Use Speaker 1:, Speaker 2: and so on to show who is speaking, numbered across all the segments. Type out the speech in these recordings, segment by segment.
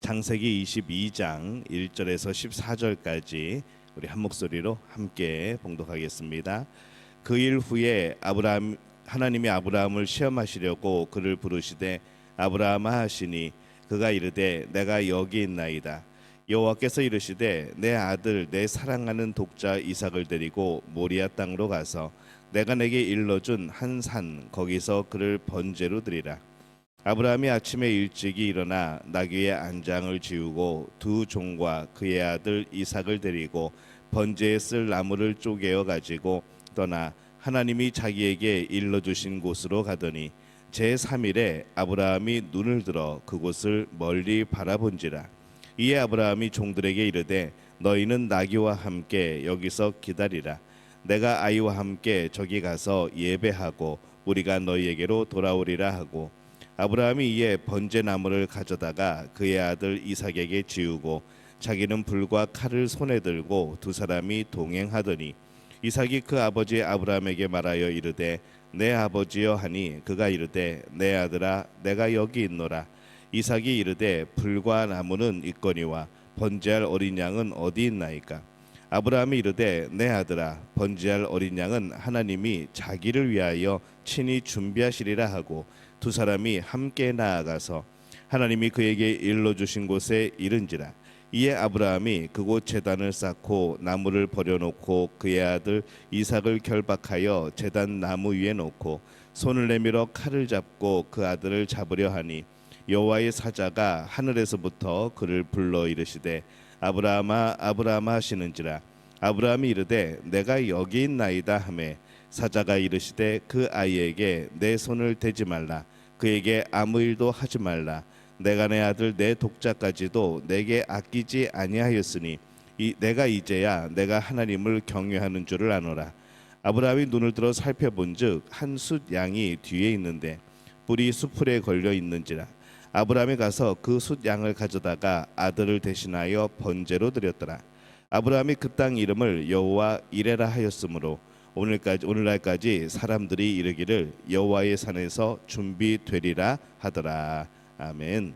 Speaker 1: 창세기 22장 1절에서 14절까지 우리 한 목소리로 함께 봉독하겠습니다. 그 일 후에 하나님이 아브라함을 시험하시려고 그를 부르시되 아브라함아 하시니 그가 이르되 내가 여기 있나이다. 여호와께서 이르시되 내 아들 내 사랑하는 독자 이삭을 데리고 모리아 땅으로 가서 내가 내게 일러준 한 산 거기서 그를 번제로 드리라. 아브라함이 아침에 일찍이 일어나 나귀의 안장을 지우고 두 종과 그의 아들 이삭을 데리고 번제에 쓸 나무를 쪼개어 가지고 떠나 하나님이 자기에게 일러주신 곳으로 가더니 제3일에 아브라함이 눈을 들어 그곳을 멀리 바라본지라. 이에 아브라함이 종들에게 이르되 너희는 나귀와 함께 여기서 기다리라. 내가 아이와 함께 저기 가서 예배하고 우리가 너희에게로 돌아오리라 하고 아브라함이 이에 번제 나무를 가져다가 그의 아들 이삭에게 지우고 자기는 불과 칼을 손에 들고 두 사람이 동행하더니 이삭이 그 아버지 아브라함에게 말하여 이르되 내 아버지여 하니 그가 이르되 내 아들아 내가 여기 있노라. 이삭이 이르되 불과 나무는 있거니와 번제할 어린 양은 어디 있나이까. 아브라함이 이르되 내 아들아 번제할 어린 양은 하나님이 자기를 위하여 친히 준비하시리라 하고 두 사람이 함께 나아가서 하나님이 그에게 일러주신 곳에 이른지라. 이에 아브라함이 그곳 제단을 쌓고 나무를 버려놓고 그의 아들 이삭을 결박하여 제단 나무 위에 놓고 손을 내밀어 칼을 잡고 그 아들을 잡으려 하니 여호와의 사자가 하늘에서부터 그를 불러 이르시되 아브라함아 아브라함아 하시는지라. 아브라함이 이르되 내가 여기 있나이다 하매 사자가 이르시되 그 아이에게 내 손을 대지 말라. 그에게 아무 일도 하지 말라. 내가 내 아들 내 독자까지도 내게 아끼지 아니하였으니 내가 이제야 내가 하나님을 경외하는 줄을 아노라. 아브라함이 눈을 들어 살펴본즉 한 숫 양이 뒤에 있는데 뿔이 수풀에 걸려 있는지라. 아브라함이 가서 그 숫 양을 가져다가 아들을 대신하여 번제로 드렸더라. 아브라함이 그 땅 이름을 여호와 이레라 하였으므로 오늘날까지 사람들이 이르기를 여호와의 산에서 준비되리라 하더라. 아멘.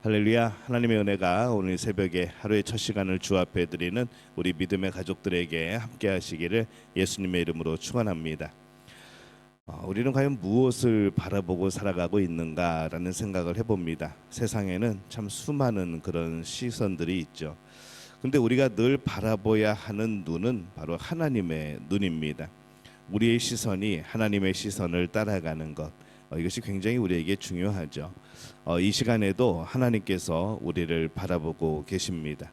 Speaker 1: 할렐루야. 하나님의 은혜가 오늘 새벽에 하루의 첫 시간을 주 앞에 드리는 우리 믿음의 가족들에게 함께 하시기를 예수님의 이름으로 축원합니다. 우리는 과연 무엇을 바라보고 살아가고 있는가라는 생각을 해봅니다. 세상에는 참 수많은 그런 시선들이 있죠. 근데 우리가 늘 바라봐야 하는 눈은 바로 하나님의 눈입니다. 우리의 시선이 하나님의 시선을 따라가는 것, 이것이 굉장히 우리에게 중요하죠. 이 시간에도 하나님께서 우리를 바라보고 계십니다.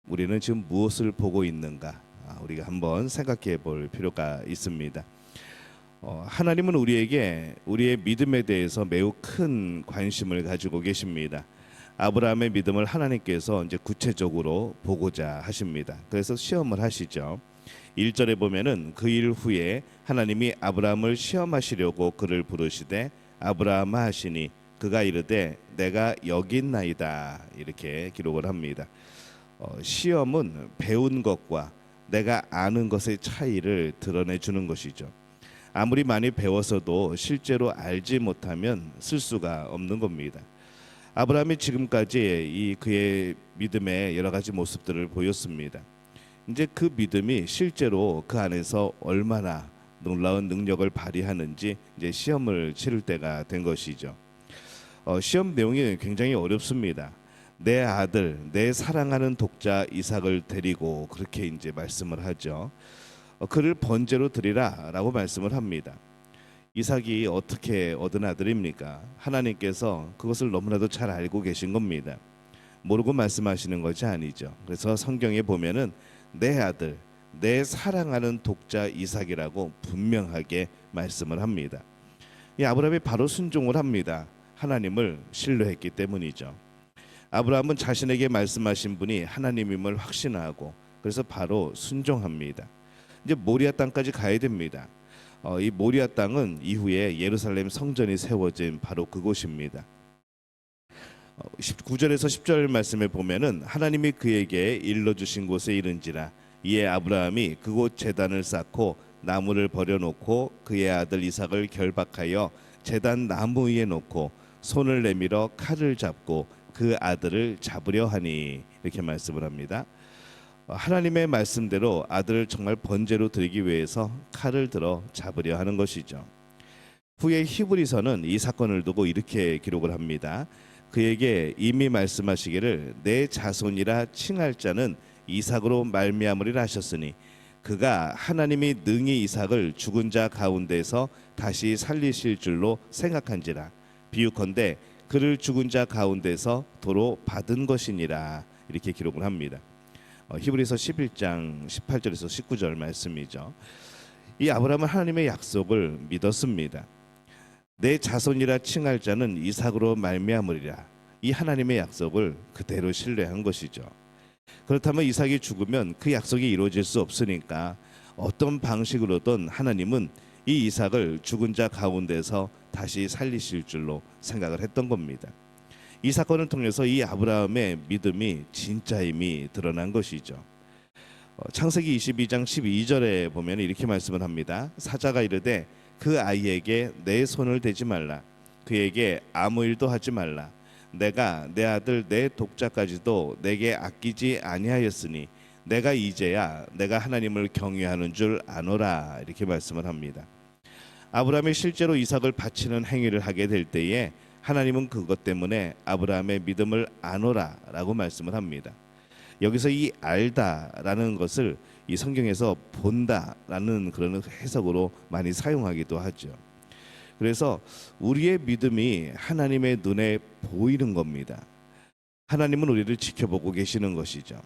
Speaker 1: 우리는 지금 무엇을 보고 있는가? 우리가 한번 생각해 볼 필요가 있습니다. 하나님은 우리에게 우리의 믿음에 대해서 매우 큰 관심을 가지고 계십니다. 아브라함의 믿음을 하나님께서 이제 구체적으로 보고자 하십니다. 그래서 시험을 하시죠. 1절에 보면은 그 일 후에 하나님이 아브라함을 시험하시려고 그를 부르시되 아브라함아 하시니 그가 이르되 내가 여기 있나이다. 이렇게 기록을 합니다. 시험은 배운 것과 내가 아는 것의 차이를 드러내주는 것이죠. 아무리 많이 배웠어도 실제로 알지 못하면 쓸 수가 없는 겁니다. 아브라함이 지금까지 그의 믿음의 여러 가지 모습들을 보였습니다. 이제 그 믿음이 실제로 그 안에서 얼마나 놀라운 능력을 발휘하는지 이제 시험을 치를 때가 된 것이죠. 시험 내용이 굉장히 어렵습니다. 내 아들, 내 사랑하는 독자 이삭을 데리고 그렇게 이제 말씀을 하죠. 그를 번제로 드리라라고 말씀을 합니다. 이삭이 어떻게 얻은 아들입니까? 하나님께서 그것을 너무나도 잘 알고 계신 겁니다. 모르고 말씀하시는 것이 아니죠. 그래서 성경에 보면은 내 아들, 내 사랑하는 독자 이삭이라고 분명하게 말씀을 합니다. 이 아브라함이 바로 순종을 합니다. 하나님을 신뢰했기 때문이죠. 아브라함은 자신에게 말씀하신 분이 하나님임을 확신하고 그래서 바로 순종합니다. 이제 모리아 땅까지 가야 됩니다. 이 모리아 땅은 이후에 예루살렘 성전이 세워진 바로 그곳입니다. 9절에서 10절 말씀에 보면은 하나님이 그에게 일러주신 곳에 이른지라. 이에 아브라함이 그곳 제단을 쌓고 나무를 버려놓고 그의 아들 이삭을 결박하여 제단 나무 위에 놓고 손을 내밀어 칼을 잡고 그 아들을 잡으려 하니 이렇게 말씀을 합니다. 하나님의 말씀대로 아들을 정말 번제로 드리기 위해서 칼을 들어 잡으려 하는 것이죠. 후에 히브리서는 이 사건을 두고 이렇게 기록을 합니다. 그에게 이미 말씀하시기를 내 자손이라 칭할 자는 이삭으로 말미암으리라 하셨으니 그가 하나님이 능히 이삭을 죽은 자 가운데서 다시 살리실 줄로 생각한지라. 비유컨대 그를 죽은 자 가운데서 도로 받은 것이니라. 이렇게 기록을 합니다. 히브리서 11장 18절에서 19절 말씀이죠. 이 아브라함은 하나님의 약속을 믿었습니다. 내 자손이라 칭할 자는 이삭으로 말미암으리라. 이 하나님의 약속을 그대로 신뢰한 것이죠. 그렇다면 이삭이 죽으면 그 약속이 이루어질 수 없으니까 어떤 방식으로든 하나님은 이 이삭을 죽은 자 가운데서 다시 살리실 줄로 생각을 했던 겁니다. 이 사건을 통해서 이 아브라함의 믿음이 진짜임이 드러난 것이죠. 창세기 22장 12절에 보면 이렇게 말씀을 합니다. 사자가 이르되 그 아이에게 내 손을 대지 말라. 그에게 아무 일도 하지 말라. 내가 내 아들 내 독자까지도 내게 아끼지 아니하였으니 내가 이제야 내가 하나님을 경외하는 줄 아노라. 이렇게 말씀을 합니다. 아브라함이 실제로 이삭을 바치는 행위를 하게 될 때에 하나님은 그것 때문에 아브라함의 믿음을 아노라 라고 말씀을 합니다. 여기서 이 알다라는 것을 이 성경에서 본다라는 그런 해석으로 많이 사용하기도 하죠. 그래서 우리의 믿음이 하나님의 눈에 보이는 겁니다. 하나님은 우리를 지켜보고 계시는 것이죠.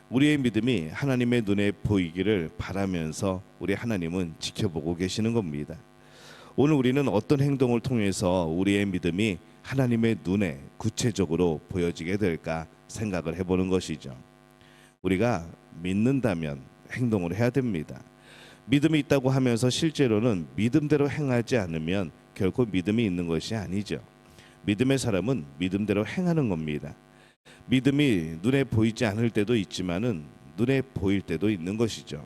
Speaker 1: 우리의 믿음이 하나님의 눈에 보이기를 바라면서 우리 하나님은 지켜보고 계시는 겁니다. 오늘 우리는 어떤 행동을 통해서 우리의 믿음이 하나님의 눈에 구체적으로 보여지게 될까 생각을 해보는 것이죠. 우리가 믿는다면 행동을 해야 됩니다. 믿음이 있다고 하면서 실제로는 믿음대로 행하지 않으면 결코 믿음이 있는 것이 아니죠. 믿음의 사람은 믿음대로 행하는 겁니다. 믿음이 눈에 보이지 않을 때도 있지만은 눈에 보일 때도 있는 것이죠.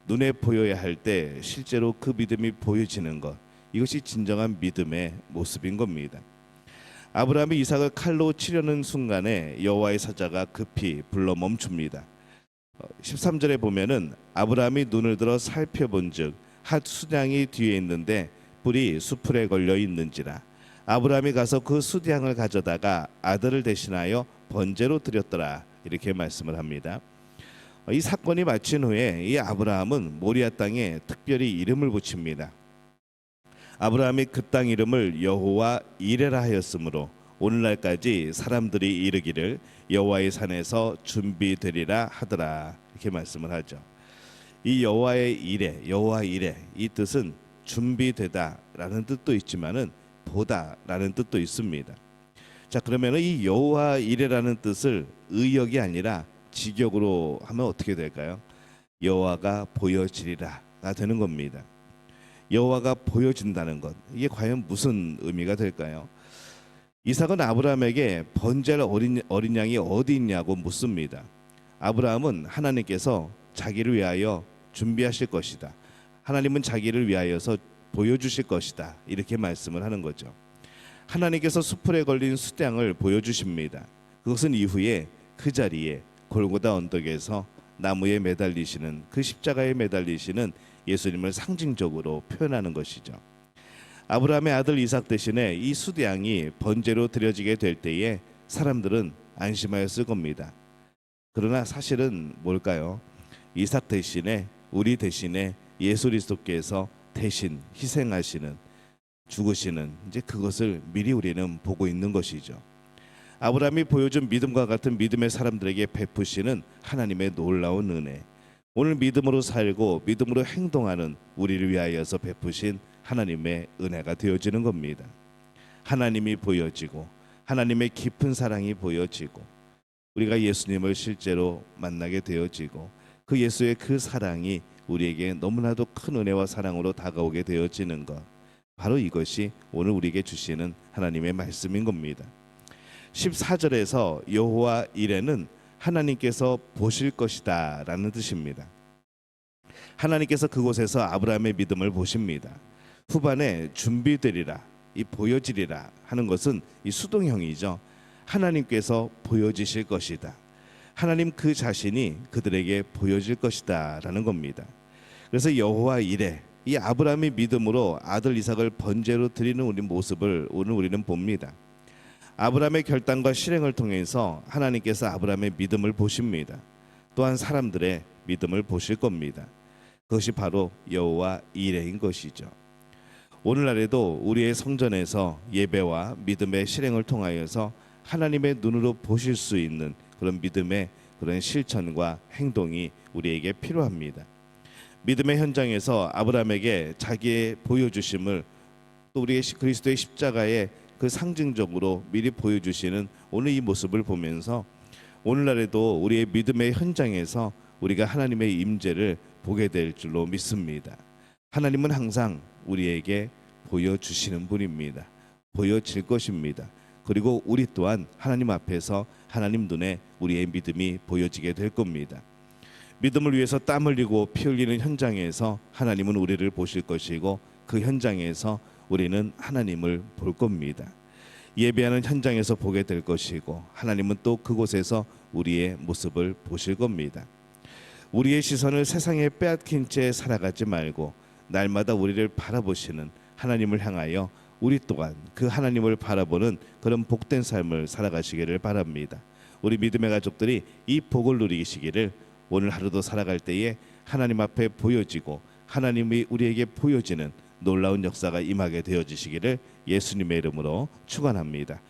Speaker 1: 눈에 보여야 할 때 실제로 그 믿음이 보여지는 것, 이것이 진정한 믿음의 모습인 겁니다. 아브라함이 이삭을 칼로 치려는 순간에 여호와의 사자가 급히 불러 멈춥니다. 13절에 보면은 아브라함이 눈을 들어 살펴본즉 한 수량이 뒤에 있는데 뿔이 수풀에 걸려 있는지라. 아브라함이 가서 그 수량을 가져다가 아들을 대신하여 번제로 드렸더라. 이렇게 말씀을 합니다. 이 사건이 마친 후에 이 아브라함은 모리아 땅에 특별히 이름을 붙입니다. 아브라함이 그 땅 이름을 여호와 이레라 하였으므로 오늘날까지 사람들이 이르기를 여호와의 산에서 준비되리라 하더라. 이렇게 말씀을 하죠. 이 여호와의 이레, 여호와 이레, 이 뜻은 준비되다라는 뜻도 있지만은 보다라는 뜻도 있습니다. 자, 그러면 이 여호와 이레라는 뜻을 의역이 아니라 직역으로 하면 어떻게 될까요? 여호와가 보여지리라가 되는 겁니다. 여호와가 보여진다는 것, 이게 과연 무슨 의미가 될까요? 이삭은 아브라함에게 번제할 어린 양이 어디 있냐고 묻습니다. 아브라함은 하나님께서 자기를 위하여 준비하실 것이다, 하나님은 자기를 위하여서 보여주실 것이다, 이렇게 말씀을 하는 거죠. 하나님께서 수풀에 걸린 수량을 보여주십니다. 그것은 이후에 그 자리에 골고다 언덕에서 나무에 매달리시는, 그 십자가에 매달리시는 예수님을 상징적으로 표현하는 것이죠. 아브라함의 아들 이삭 대신에 이 수량이 번제로 드려지게 될 때에 사람들은 안심하였을 겁니다. 그러나 사실은 뭘까요? 이삭 대신에, 우리 대신에 예수 그리스도께서 대신 희생하시는, 죽으시는, 이제 그것을 미리 우리는 보고 있는 것이죠. 아브라함이 보여준 믿음과 같은 믿음의 사람들에게 베푸시는 하나님의 놀라운 은혜, 오늘 믿음으로 살고 믿음으로 행동하는 우리를 위하여서 베푸신 하나님의 은혜가 되어지는 겁니다. 하나님이 보여지고 하나님의 깊은 사랑이 보여지고 우리가 예수님을 실제로 만나게 되어지고 그 예수의 그 사랑이 우리에게 너무나도 큰 은혜와 사랑으로 다가오게 되어지는 것, 바로 이것이 오늘 우리에게 주시는 하나님의 말씀인 겁니다. 14절에서 여호와 이레는 하나님께서 보실 것이다 라는 뜻입니다. 하나님께서 그곳에서 아브라함의 믿음을 보십니다. 후반에 준비되리라, 이 보여지리라 하는 것은 이 수동형이죠. 하나님께서 보여지실 것이다. 하나님 그 자신이 그들에게 보여질 것이다라는 겁니다. 그래서 여호와 이레, 이 아브라함의 믿음으로 아들 이삭을 번제로 드리는 우리 모습을 오늘 우리는 봅니다. 아브라함의 결단과 실행을 통해서 하나님께서 아브라함의 믿음을 보십니다. 또한 사람들의 믿음을 보실 겁니다. 그것이 바로 여호와 이레인 것이죠. 오늘날에도 우리의 성전에서 예배와 믿음의 실행을 통하여서 하나님의 눈으로 보실 수 있는 그런 믿음의 그런 실천과 행동이 우리에게 필요합니다. 믿음의 현장에서 아브라함에게 자기의 보여주심을 또 우리의 그리스도의 십자가에 그 상징적으로 미리 보여주시는 오늘 이 모습을 보면서 오늘날에도 우리의 믿음의 현장에서 우리가 하나님의 임재를 보게 될 줄로 믿습니다. 하나님은 항상 우리에게 보여주시는 분입니다. 보여질 것입니다. 그리고 우리 또한 하나님 앞에서 하나님 눈에 우리의 믿음이 보여지게 될 겁니다. 믿음을 위해서 땀 흘리고 피 흘리는 현장에서 하나님은 우리를 보실 것이고 그 현장에서 우리는 하나님을 볼 겁니다. 예배하는 현장에서 보게 될 것이고 하나님은 또 그곳에서 우리의 모습을 보실 겁니다. 우리의 시선을 세상에 빼앗긴 채 살아가지 말고 날마다 우리를 바라보시는 하나님을 향하여 우리 또한 그 하나님을 바라보는 그런 복된 삶을 살아가시기를 바랍니다. 우리 믿음의 가족들이 이 복을 누리시기를 오늘 하루도 살아갈 때에 하나님 앞에 보여지고 하나님이 우리에게 보여지는 놀라운 역사가 임하게 되어지시기를 예수님의 이름으로 축원합니다.